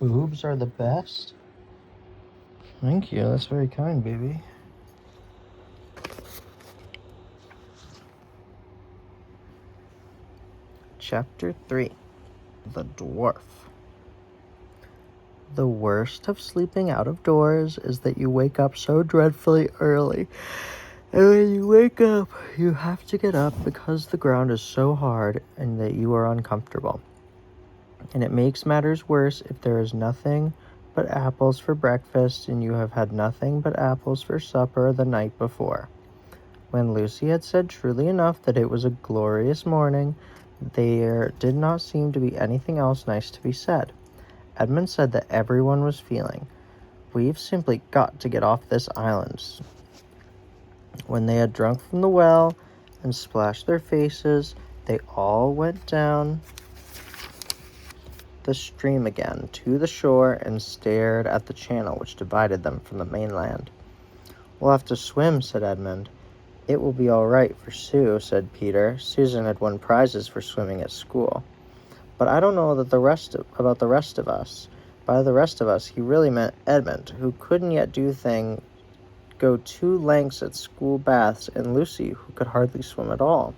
Boobs are the best? Thank you, that's very kind, baby. Chapter 3. The Dwarf. The worst of sleeping out of doors is that you wake up so dreadfully early. And when you wake up, you have to get up because the ground is so hard and that you are uncomfortable. And it makes matters worse if there is nothing but apples for breakfast and you have had nothing but apples for supper the night before. When Lucy had said truly enough that it was a glorious morning, there did not seem to be anything else nice to be said. Edmund said that everyone was feeling, "We've simply got to get off this island." When they had drunk from the well and splashed their faces, they all went down the stream again to the shore and stared at the channel which divided them from the mainland. "We'll have to swim," said Edmund. "It will be all right for Sue," said Peter. Susan had won prizes for swimming at school. "But I don't know that about the rest of us." By the rest of us, he really meant Edmund, who couldn't yet go 2 lengths at school baths, and Lucy, who could hardly swim at all.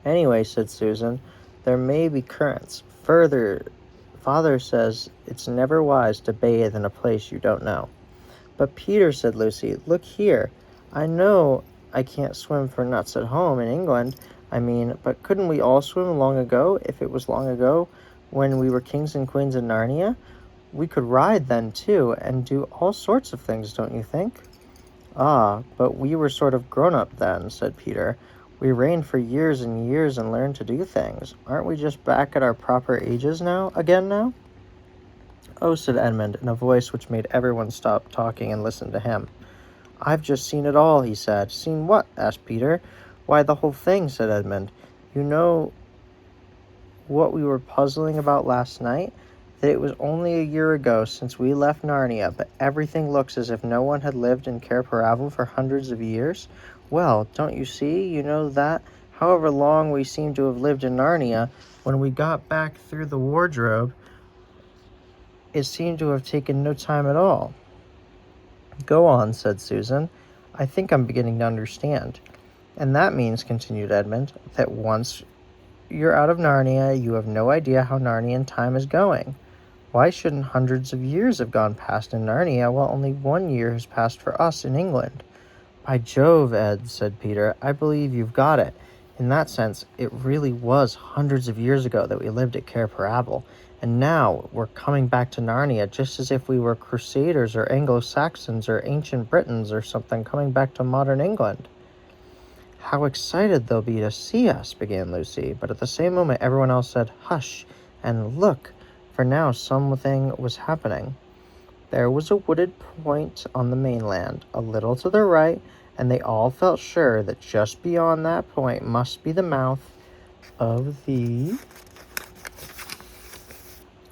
"Anyway," said Susan, "there may be currents. Father says it's never wise to bathe in a place you don't know." "But Peter," said Lucy, "look here. I know I can't swim for nuts at home in England, but couldn't we all swim long ago, if it was long ago, when we were kings and queens in Narnia? We could ride then, too, and do all sorts of things, don't you think?" "Ah, but we were sort of grown-up then," said Peter. "We reigned for years and years and learned to do things. Aren't we just back at our proper ages again now?" "Oh," said Edmund, in a voice which made everyone stop talking and listen to him. "I've just seen it all," he said. "Seen what?" asked Peter. "Why, the whole thing," said Edmund. "You know what we were puzzling about last night? That it was only a year ago since we left Narnia, but everything looks as if no one had lived in Cair Paravel for hundreds of years. Well, don't you see? You know that, however long we seem to have lived in Narnia, when we got back through the wardrobe, it seemed to have taken no time at all." "Go on," said Susan. "I think I'm beginning to understand." "And that means," continued Edmund, "that once you're out of Narnia, you have no idea how Narnian time is going. Why shouldn't hundreds of years have gone past in Narnia, while only 1 year has passed for us in England?" "By Jove, Ed," said Peter, "I believe you've got it. In that sense, it really was hundreds of years ago that we lived at Cair Paravel, and now we're coming back to Narnia just as if we were Crusaders or Anglo-Saxons or ancient Britons or something coming back to modern England." "How excited they'll be to see us," began Lucy, but at the same moment everyone else said, "Hush, and look," for now something was happening. There was a wooded point on the mainland, a little to the right, and they all felt sure that just beyond that point must be the mouth of the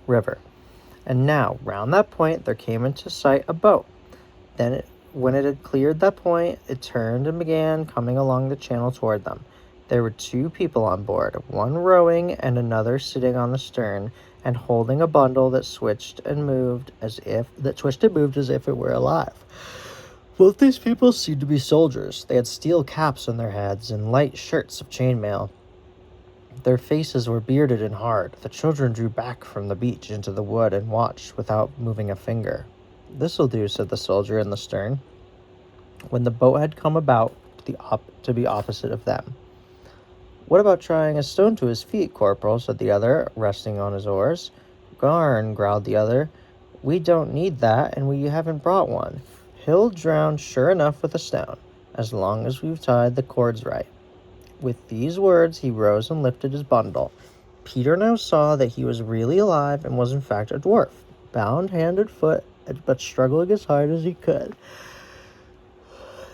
river. And now, round that point, there came into sight a boat. Then, when it had cleared that point, it turned and began coming along the channel toward them. There were 2 people on board, one rowing and another sitting on the stern, and holding a bundle that twitched and moved as if it were alive. Both these people seemed to be soldiers. They had steel caps on their heads and light shirts of chainmail. Their faces were bearded and hard. The children drew back from the beach into the wood and watched without moving a finger. "This'll do," said the soldier in the stern, when the boat had come about to be opposite of them. "What about trying a stone to his feet, Corporal?" said the other, resting on his oars. "Garn," growled the other. "We don't need that, and we haven't brought one. He'll drown sure enough with a stone, as long as we've tied the cords right." With these words he rose and lifted his bundle. Peter now saw that he was really alive and was in fact a dwarf, bound hand and foot, but struggling as hard as he could.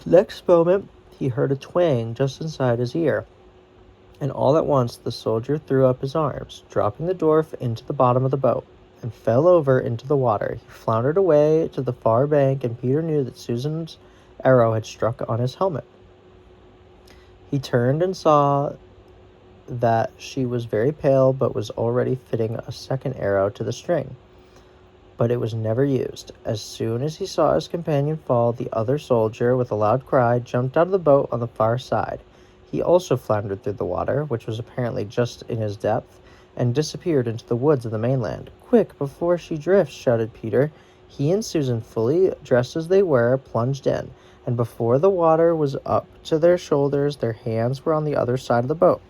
Next moment he heard a twang just inside his ear, and all at once the soldier threw up his arms, dropping the dwarf into the bottom of the boat, and fell over into the water. He floundered away to the far bank, and Peter knew that Susan's arrow had struck on his helmet. He turned and saw that she was very pale but was already fitting a second arrow to the string. But it was never used. As soon as he saw his companion fall, the other soldier, with a loud cry, jumped out of the boat on the far side. He also floundered through the water, which was apparently just in his depth, and disappeared into the woods of the mainland. "Quick, before she drifts!" shouted Peter. He and Susan, fully dressed as they were, plunged in, and before the water was up to their shoulders, their hands were on the other side of the boat.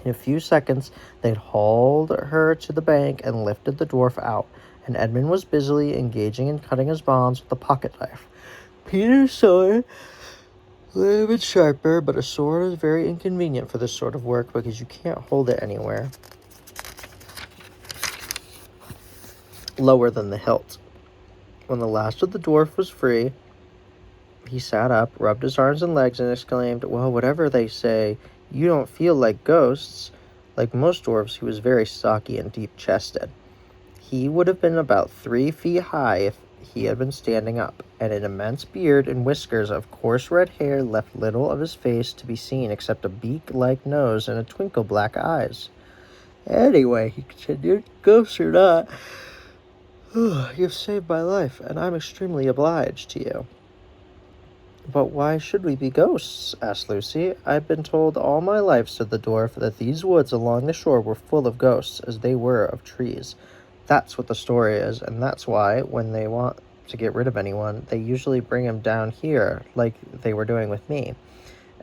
In a few seconds, they had hauled her to the bank and lifted the dwarf out, and Edmund was busily engaging in cutting his bonds with a pocket knife. Peter's sword was a little bit sharper, but a sword is very inconvenient for this sort of work because you can't hold it anywhere lower than the hilt. When the last of the dwarf was free, he sat up, rubbed his arms and legs, and exclaimed, "Well, whatever they say, you don't feel like ghosts." Like most dwarves, he was very stocky and deep-chested. He would have been about 3 feet high if he had been standing up, and an immense beard and whiskers of coarse red hair left little of his face to be seen except a beak-like nose and twinkle black eyes. "Anyway," he continued, "ghosts or not, you've saved my life, and I'm extremely obliged to you." "But why should we be ghosts?" asked Lucy. "I've been told all my life," said the dwarf, "that these woods along the shore were full of ghosts, as they were of trees. That's what the story is, and that's why, when they want to get rid of anyone, they usually bring him down here, like they were doing with me,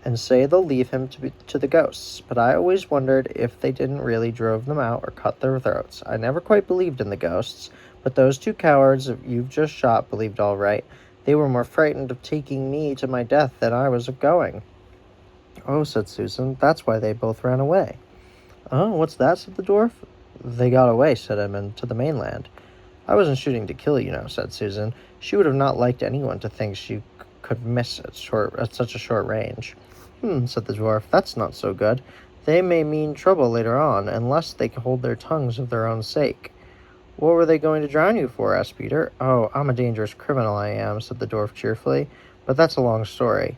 and say they'll leave him to the ghosts. But I always wondered if they didn't really drove them out or cut their throats. I never quite believed in the ghosts, but those 2 cowards you've just shot believed all right. They were more frightened of taking me to my death than I was of going." "Oh," said Susan, "that's why they both ran away." "Oh, what's that?" said the dwarf. "They got away," said Edmund, "to the mainland." "I wasn't shooting to kill, you know," said Susan. "She would have not liked anyone to think she could miss at such a short range." Said the dwarf, "that's not so good. They may mean trouble later on, unless they can hold their tongues of their own sake." "What were they going to drown you for?" asked Peter. "Oh, I'm a dangerous criminal, I am," said the dwarf cheerfully, "but that's a long story.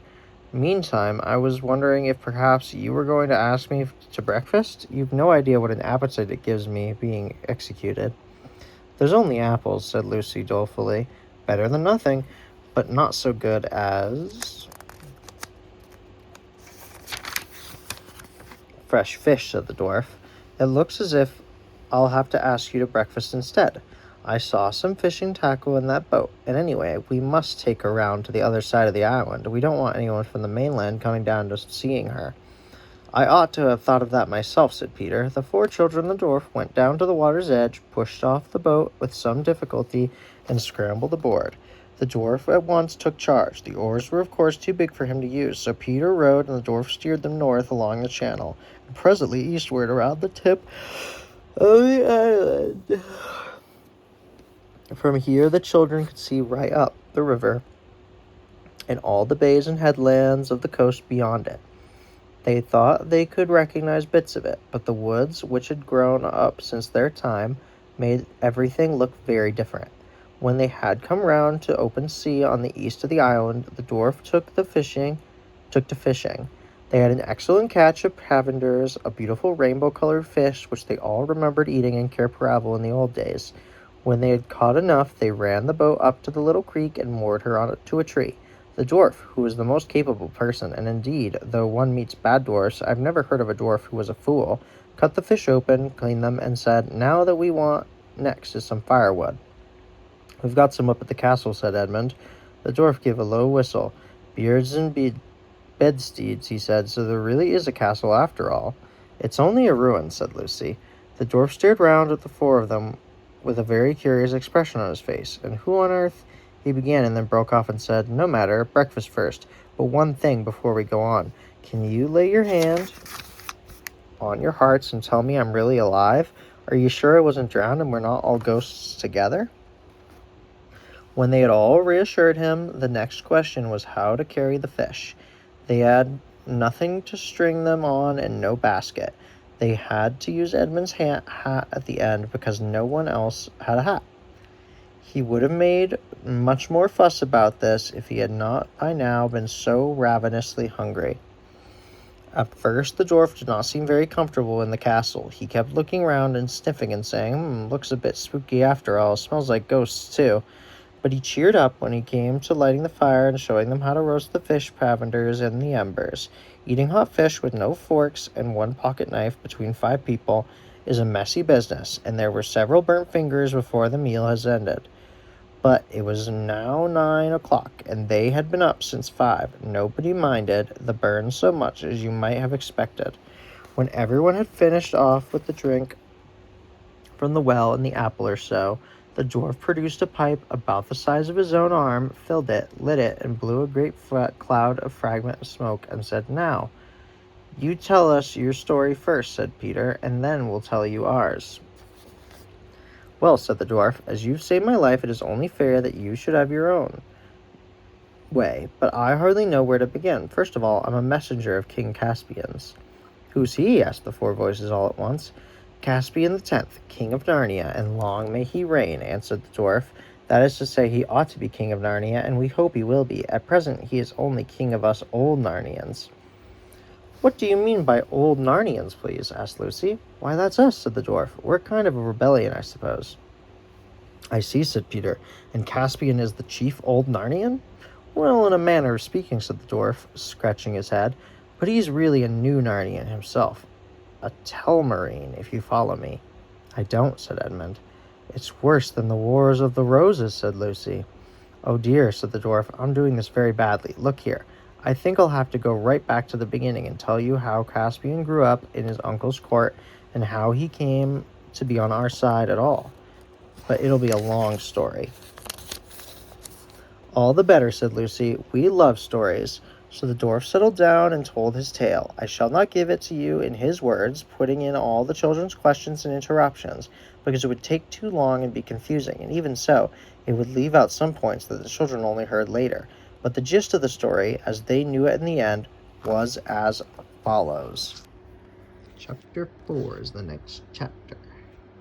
Meantime, I was wondering if perhaps you were going to ask me to breakfast? You've no idea what an appetite it gives me being executed." "There's only apples," said Lucy dolefully. "Better than nothing, but not so good as fresh fish," said the dwarf. "It looks as if I'll have to ask you to breakfast instead. I saw some fishing tackle in that boat, and anyway, we must take her round to the other side of the island. We don't want anyone from the mainland coming down to seeing her." "I ought to have thought of that myself," said Peter. The 4 children and the dwarf went down to the water's edge, pushed off the boat with some difficulty, and scrambled aboard. The dwarf at once took charge. The oars were of course too big for him to use, so Peter rowed and the dwarf steered them north along the channel, and presently eastward around the tip of the island. From here the children could see right up the river and all the bays and headlands of the coast beyond it. They thought they could recognize bits of it, but the woods, which had grown up since their time, made everything look very different. When they had come round to open sea on the east of the island, the dwarf took to fishing. They had an excellent catch of provenders, a beautiful rainbow-colored fish, which they all remembered eating in Cape Paravel in the old days. When they had caught enough, they ran the boat up to the little creek and moored her to a tree. The dwarf, who was the most capable person, and indeed, though one meets bad dwarfs, I've never heard of a dwarf who was a fool, cut the fish open, cleaned them, and said, "Now that we want next is some firewood." "We've got some up at the castle," said Edmund. The dwarf gave a low whistle. "Beards and bedsteads," he said, "so there really is a castle after all." "It's only a ruin," said Lucy. The dwarf stared round at the 4 of them with a very curious expression on his face. "And who on earth—" he began, and then broke off and said, "No matter, breakfast first. But one thing before we go on. Can you lay your hand on your hearts and tell me I'm really alive? Are you sure I wasn't drowned and we're not all ghosts together?" When they had all reassured him, the next question was how to carry the fish. They had nothing to string them on and no basket. They had to use Edmund's hat at the end because no one else had a hat. He would have made much more fuss about this if he had not by now been so ravenously hungry. At first, the dwarf did not seem very comfortable in the castle. He kept looking around and sniffing and saying, looks a bit spooky after all. Smells like ghosts, too. But he cheered up when he came to lighting the fire and showing them how to roast the fish provenders in the embers. Eating hot fish with no forks and one pocket knife between 5 people is a messy business, and there were several burnt fingers before the meal has ended. But it was now 9 o'clock, and they had been up since 5. Nobody minded the burn so much as you might have expected. When everyone had finished off with the drink from the well and the apple or so, the dwarf produced a pipe about the size of his own arm, filled it, lit it, and blew a great cloud of fragment of smoke, and said, "Now, you tell us your story first," said Peter, "and then we'll tell you ours." "Well," said the dwarf, "as you've saved my life, it is only fair that you should have your own way, but I hardly know where to begin. First of all, I'm a messenger of King Caspian's." "Who's he?" asked the 4 voices all at once. "Caspian the 10th, King of Narnia, and long may he reign," answered the dwarf. "That is to say, he ought to be King of Narnia, and we hope he will be. At present, he is only King of us old Narnians." "What do you mean by old Narnians, please?" asked Lucy. "Why, that's us," said the dwarf. "We're kind of a rebellion, I suppose." "I see," said Peter. "And Caspian is the chief old Narnian?" "Well, in a manner of speaking," said the dwarf, scratching his head. "But he's really a new Narnian himself. A Telmarine, if you follow me." "I don't," said Edmund. "It's worse than the Wars of the Roses," said Lucy. "Oh dear," said the dwarf. "I'm doing this very badly. Look here. I think I'll have to go right back to the beginning and tell you how Caspian grew up in his uncle's court and how he came to be on our side at all. But it'll be a long story." "All the better," said Lucy. "We love stories." So the dwarf settled down and told his tale. I shall not give it to you in his words, putting in all the children's questions and interruptions, because it would take too long and be confusing, and even so, it would leave out some points that the children only heard later. But the gist of the story, as they knew it in the end, was as follows. Chapter 4 is the next chapter.